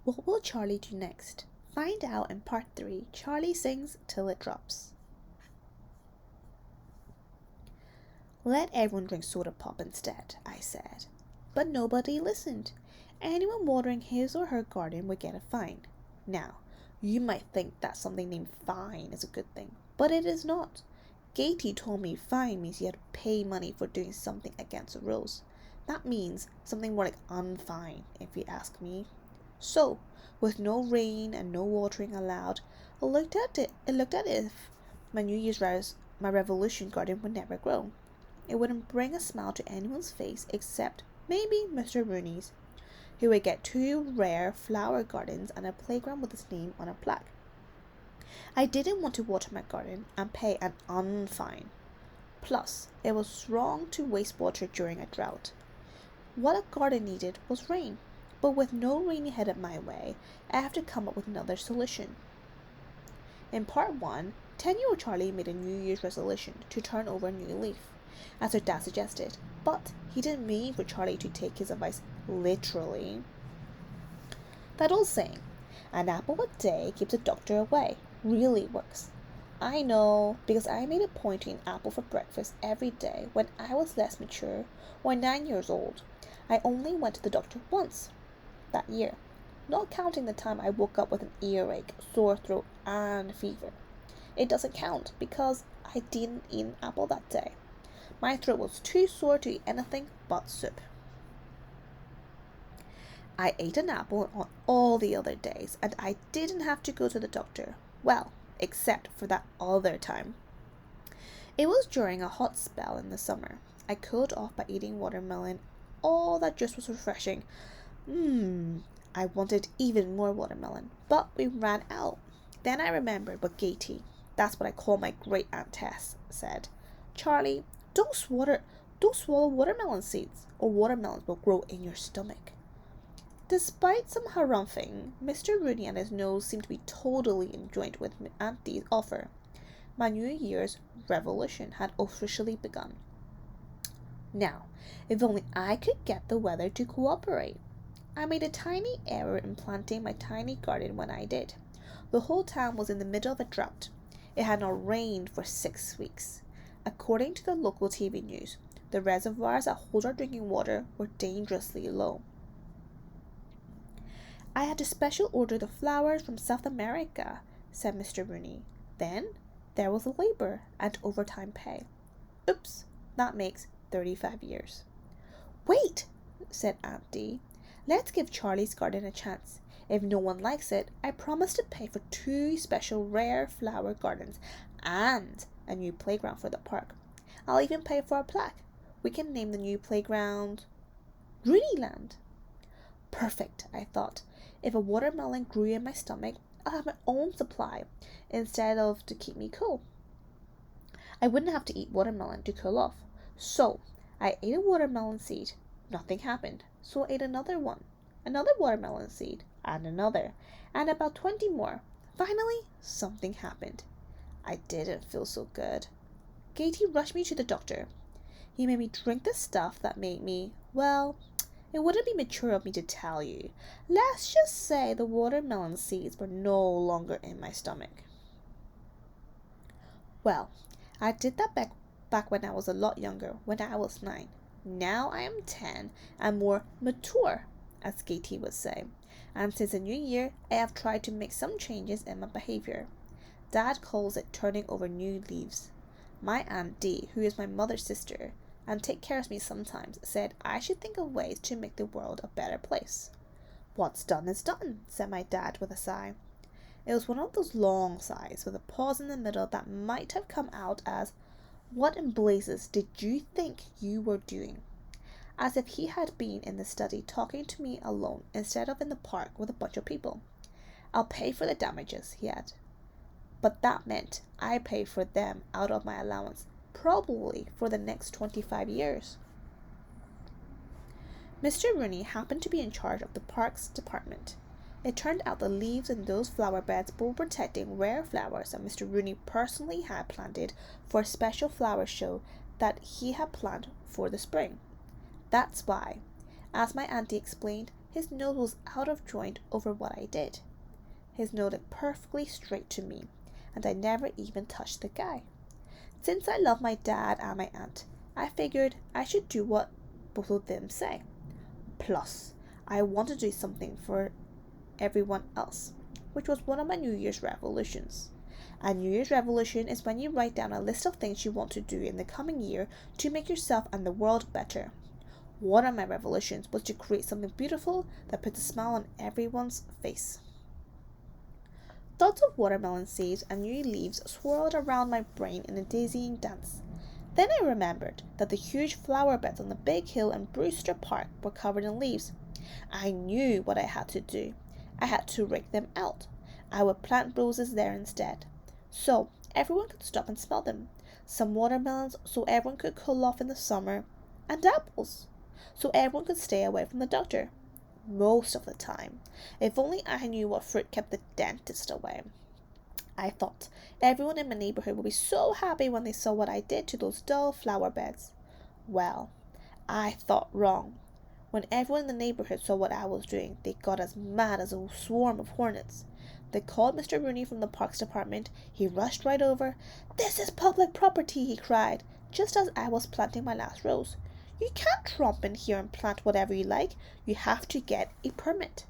What will Charly do next? Find out in part 3. Charly sings till it drops. Let everyone drink soda pop instead, I said. But nobody listened. Anyone watering his or her garden would get a fine. Now, you might think that something named fine is a good thing, but it is not. Katie told me fine means you had to pay money for doing something against the rules. That means something more like unfine, if you ask me. So, with no rain and no watering allowed, I looked at it as if my my revolution garden would never grow. It wouldn't bring a smile to anyone's face except maybe Mr. Rooney's, who would get 2 rare flower gardens and a playground with his name on a plaque. I didn't want to water my garden and pay an unfine. Plus, it was wrong to waste water during a drought. What a garden needed was rain, but with no rain headed my way, I have to come up with another solution. In part 1, 10-year-old Charly made a New Year's resolution to turn over a new leaf, as her dad suggested, but he didn't mean for Charly to take his advice literally. That old saying, an apple a day keeps the doctor away, really works. I know, because I made a point to eat an apple for breakfast every day when I was less mature or 9 years old. I only went to the doctor once that year, not counting the time I woke up with an earache, sore throat, and fever. It doesn't count because I didn't eat an apple that day. My throat was too sore to eat anything but soup. I ate an apple on all the other days, and I didn't have to go to the doctor. Well, except for that other time. It was during a hot spell in the summer. I cooled off by eating watermelon. All that juice was refreshing. I wanted even more watermelon, but we ran out. Then I remembered what Katie, that's what I call my great aunt Tess, said. Charly, don't swallow watermelon seeds, or watermelons will grow in your stomach. Despite some harumphing, Mr. Rooney and his nose seemed to be totally enjoyed with Auntie's offer. My New Year's revolution had officially begun. Now, if only I could get the weather to cooperate. I made a tiny error in planting my tiny garden when I did. The whole town was in the middle of a drought. It had not rained for 6 weeks. According to the local TV news, the reservoirs that hold our drinking water were dangerously low. I had to special order the flowers from South America, said Mr. Rooney. Then there was the labor and overtime pay. Oops, that makes 35 years. Wait, said Auntie. Let's give Charly's garden a chance. If no one likes it, I promise to pay for 2 special rare flower gardens and a new playground for the park. I'll even pay for a plaque. We can name the new playground Rooneyland. Perfect, I thought. If a watermelon grew in my stomach, I'll have my own supply instead of to keep me cool. I wouldn't have to eat watermelon to cool off. So I ate a watermelon seed. Nothing happened. So I ate another one, another watermelon seed, and another, and about 20 more. Finally, something happened. I didn't feel so good. Katie rushed me to the doctor. He made me drink the stuff that made me, well, it wouldn't be mature of me to tell you. Let's just say the watermelon seeds were no longer in my stomach. Well, I did that back when I was a lot younger, when I was 9. Now I am 10 and more mature, as Katie would say. And since the new year, I have tried to make some changes in my behavior. Dad calls it turning over new leaves. My Aunt Dee, who is my mother's sister, and takes care of me sometimes, said I should think of ways to make the world a better place. What's done is done, said my dad with a sigh. It was one of those long sighs with a pause in the middle that might have come out as, what in blazes did you think you were doing? As if he had been in the study talking to me alone instead of in the park with a bunch of people. I'll pay for the damages, he had. But that meant I pay for them out of my allowance, probably for the next 25 years. Mr. Rooney happened to be in charge of the parks department. It turned out the leaves in those flower beds were protecting rare flowers that Mr. Rooney personally had planted for a special flower show that he had planned for the spring. That's why, as my auntie explained, His nose was out of joint over what I did. His nose looked perfectly straight to me, and I never even touched the guy. Since I love my dad and my aunt, I figured I should do what both of them say. Plus, I want to do something for everyone else, which was one of my New Year's resolutions. A New Year's resolution is when you write down a list of things you want to do in the coming year to make yourself and the world better. One of my resolutions was to create something beautiful that puts a smile on everyone's face. Thoughts of watermelon seeds and new leaves swirled around my brain in a dizzying dance. Then I remembered that the huge flower beds on the big hill in Brewster Park were covered in leaves. I knew what I had to do. I had to rake them out. I would plant roses there instead, so everyone could stop and smell them. Some watermelons so everyone could cool off in the summer, and apples so everyone could stay away from the doctor. Most of the time. If only I knew what fruit kept the dentist away. I thought everyone in my neighborhood would be so happy when they saw what I did to those dull flower beds. Well, I thought wrong. When everyone in the neighborhood saw what I was doing, they got as mad as a swarm of hornets. They called Mr. Rooney from the Parks Department. He rushed right over. "This is public property," he cried, just as I was planting my last rose. "You can't tromp in here and plant whatever you like. You have to get a permit."